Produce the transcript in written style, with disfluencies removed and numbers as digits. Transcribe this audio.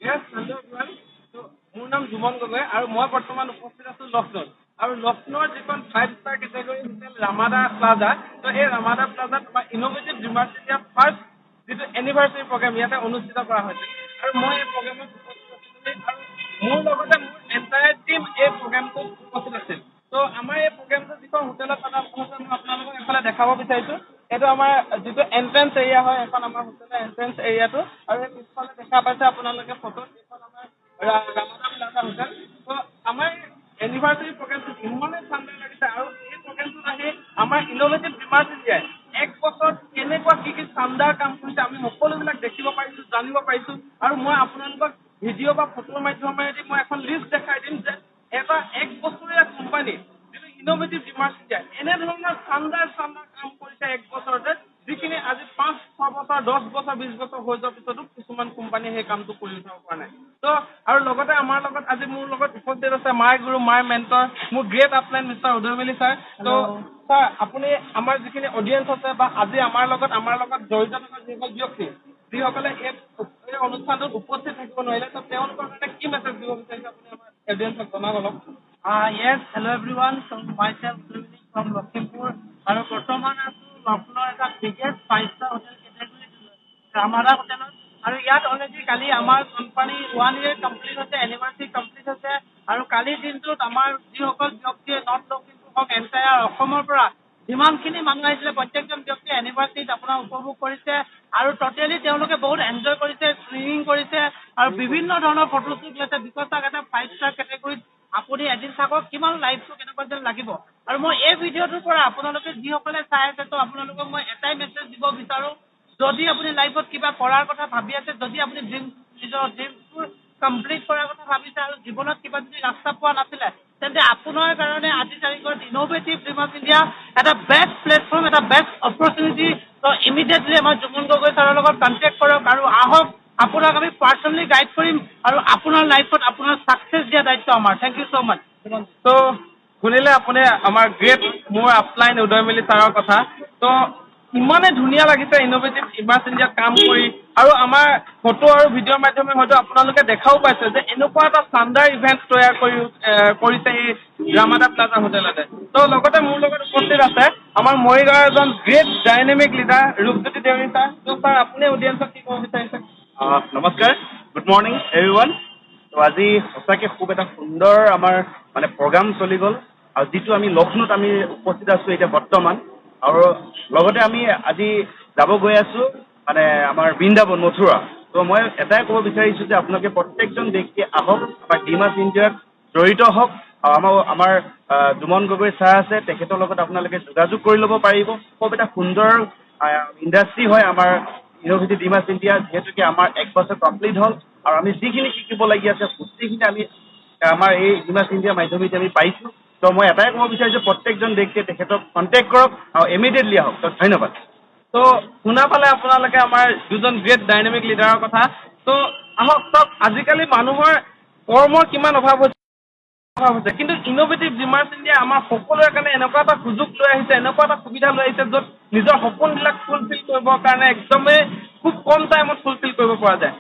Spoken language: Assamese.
Yes, hello everyone. So, মোৰ নাম জুমন গগৈ আৰু মই বৰ্তমান উপস্থিত আছো লক্ষ্ণৌত আৰু লক্ষ্ণৌৰ যিখন 5 ষ্টাৰ কেটেগৰী হোটেল ৰামাদা প্লাজা তো এই ৰামাদা প্লাজাত আমাৰ ইনোভেটিভ ডিমাৰ্চ ইণ্ডিয়া ফাৰ্ষ্ট যিটো এনিভাৰ্চাৰী প্ৰগ্ৰেম ইয়াতে অনুষ্ঠিত কৰা হৈছে আৰু মই এই প্ৰগ্ৰেমত উপস্থিত আছিলোঁ আৰু মোৰ লগতে মোৰ এণ্টায়াৰ টিম এই প্ৰগ্ৰেমটোত উপস্থিত আছিল তো আমাৰ এই প্ৰগ্ৰেমটো যিখন হোটেলত পতা হৈছে মই আপোনালোকক এফালে দেখাব বিচাৰিছোঁ এইটো আমাৰ যিটো এন্ট্ৰেন্স এৰিয়া হয় এখন আমাৰ হোটেলৰ এন্ট্ৰেন্স এৰিয়াটো আৰু এই পিছফালে দেখা পাইছে আপোনালোকে ফটোত এইখন আমাৰ ৰামাদা প্লাজা হোটেল তো আমাৰ এনিভাৰ্চাৰী প্ৰগ্ৰেমটোত ইমানেই চান্দা লাগিছে আৰু এই প্ৰগ্ৰেমটোত আহি আমাৰ ইনোভেটিভ ডিমাৰ্চ ইণ্ডিয়াই এক বছৰত কেনেকুৱা কি চান্দাৰ কাম কৰিছে আমি সকলোবিলাক দেখিব পাৰিছোঁ জানিব পাৰিছোঁ আৰু মই আপোনালোকক ভিডিঅ' বা ফটোৰ মাধ্যমেদি মই এখন লিষ্ট দেখাই দিম যে এটা এক বছৰীয়া কোম্পানী যিটো ইনোভেটিভ ডিমাৰ্চ ইণ্ডিয়া এনেধৰণৰ চান্দাৰ কাম কৰিছে এক বছৰতে যিখিনি আজি 5-6 বছৰ 10 বছৰ 20 বছৰ হৈ যোৱাৰ পিছতো কিছুমান কোম্পানীয়ে সেই কামটো কৰি উঠাব পৰা নাই তো আৰু লগতে আমাৰ লগত আজি মোৰ লগত উপস্থিত আছে মাই গুৰু মাই মেণ্টৰ মোৰ গ্ৰেট আপলাইন মিষ্টাৰ উদয়মিলি ছাৰ তো ছাৰ আপুনি আমাৰ যিখিনি অডিয়েঞ্চ আছে বা আজি আমাৰ লগত জড়িত থকা যিসকল ব্যক্তি যিসকলে এই অনুষ্ঠানটোত উপস্থিত থাকিব নোৱাৰিলে তো তেওঁলোকৰ কাৰণে কি মেছেজ দিব বিচাৰিছে আপুনি আমাৰ অডিয়েঞ্চক জনাব অলপ Yes, hello everyone. So myself Srimini from Lakhimpur. আৰু বৰ্তমান আছো লক্ষ্ণৌৰ এটা বিগেষ্ট 5 ষ্টাৰ হোটেল কেটেগৰী ৰামাদা হোটেলত আৰু ইয়াত অলৰেডি কালি আমাৰ কোম্পানী 1 year কমপ্লিট হৈছে এনিভাৰ্চাৰী কমপ্লিট হৈছে আৰু কালিৰ দিনটোত আমাৰ যিসকল ব্যক্তিয়ে নৰ্থ লখিমপুৰ হওক এণ্টায়াৰ অসমৰ পৰা যিমানখিনি মানুহ আহিছিলে প্ৰত্যেকজন ব্যক্তিয়ে এনিভাৰ্চাৰীত আপোনাৰ উপভোগ কৰিছে আৰু টোটেলি তেওঁলোকে বহুত এনজয় কৰিছে চুইমিং কৰিছে আৰু বিভিন্ন ধৰণৰ ফটোশ্বুট লৈছে বিকজ তাক এটা 5 ষ্টাৰ কেটেগৰীত আপুনি এদিন চাকক কিমান লাইফটো কেনেকুৱা যেন লাগিব আৰু মই এই ভিডিঅ'টোৰ পৰা আপোনালোকে যিসকলে চাই আছে তো আপোনালোকক মই এটাই মেছেজ দিব বিচাৰোঁ যদি আপুনি লাইফত কিবা কৰাৰ কথা ভাবি আছে যদি আপুনি নিজৰ ড্ৰিমছবোৰ কমপ্লিট কৰাৰ কথা ভাবিছে আৰু জীৱনত কিবা যদি ৰাস্তা পোৱা নাছিলে তেন্তে আপোনাৰ কাৰণে আজিৰ তাৰিখত ইনোভেটিভ ডিমাৰ্চ ইণ্ডিয়া এটা বেষ্ট প্লেটফৰ্ম এটা বেষ্ট অপৰচুনিটি তো ইমিডিয়েটলি আমাৰ জুমন গগৈ ছাৰৰ লগত কণ্টেক্ট কৰক আৰু আহক আপোনাক আমি পাৰ্চনেলি গাইড কৰিম আৰু আপোনাৰ লাইফত আপোনাৰ ছাকচেছ দিয়া দায়িত্ব আমাৰ থেংক ইউ ছ' মাছ তো শুনিলে আপুনি আমাৰ গ্ৰেট মোৰ আপলাইন উদয়মিলি ছাৰৰ কথা তো ইমানে ধুনীয়া লাগিছে ইনোভেটিভ ডিমাৰ্চ ইণ্ডিয়াত কাম কৰি আৰু আমাৰ ফটো আৰু ভিডিঅ'ৰ মাধ্যমে হয়তো আপোনালোকে দেখাও পাইছে যে এনেকুৱা এটা চান্দাৰ ইভেণ্ট তৈয়াৰ কৰিছে এই ৰামাদা প্লাজা হোটেলতে তো লগতে মোৰ লগত উপস্থিত আছে আমাৰ মৰিগাঁৱৰ এজন great dynamic leader Rupjyoti Deori sir তো ছাৰ আপুনি অডিয়েঞ্চক কি ক'ব বিচাৰিছে নমস্কাৰ গুড মৰ্ণিং এভৰিৱান তো আজি সঁচাকৈ খুব এটা সুন্দৰ আমাৰ মানে প্ৰগ্ৰাম চলি গ'ল আৰু যিটো আমি লক্ষ্ণৌত আমি উপস্থিত আছোঁ এতিয়া বৰ্তমান আৰু লগতে আমি আজি যাব গৈ আছোঁ মানে আমাৰ বৃন্দাবন মথুৰা তো মই এটাই ক'ব বিচাৰিছোঁ যে আপোনালোকে প্ৰত্যেকজন ব্যক্তিয়ে আহক আমাৰ ডিমাৰ্চ ইণ্ডিয়াত জড়িত হওক আৰু আমাৰ জুমন গগৈ ছাৰ আছে তেখেতৰ লগত আপোনালোকে যোগাযোগ কৰি ল'ব পাৰিব খুব এটা সুন্দৰ ইণ্ডাষ্ট্ৰী হয় আমাৰ ইনোভেটিভ ডিমাৰ্চ ইণ্ডিয়া যিহেতুকে আমাৰ 1 বছৰ কমপ্লিট হ'ল আৰু আমি যিখিনি শিকিবলগীয়া আছে গোটেইখিনি আমি আমাৰ এই ডিমাৰ্চ ইণ্ডিয়াৰ মাধ্যমেদি আমি পাইছোঁ তো মই এটাই ক'ব বিচাৰিছোঁ প্ৰত্যেকজন ব্যক্তিয়ে তেখেতক কণ্টেক্ট কৰক আৰু ইমিডিয়েটলি আহক তো ধন্যবাদ তো শুনা পালে আপোনালোকে আমাৰ দুজন গ্ৰেট ডাইনামিক লিডাৰৰ কথা তো আহক চাওক আজিকালি মানুহৰ কৰ্মৰ কিমান অভাৱ হৈছে কিন্তু ইনোভেটিভ ডিমাৰ্চ ইণ্ডিয়া আমাৰ সকলোৰে কাৰণে এনেকুৱা এটা সুযোগ লৈ আহিছে এনেকুৱা এটা সুবিধা লৈ আহিছে য'ত নিজৰ সপোনবিলাক ফুলফিল কৰিবৰ কাৰণে একদমেই খুব কম টাইমত ফুলফিল কৰিব পৰা যায়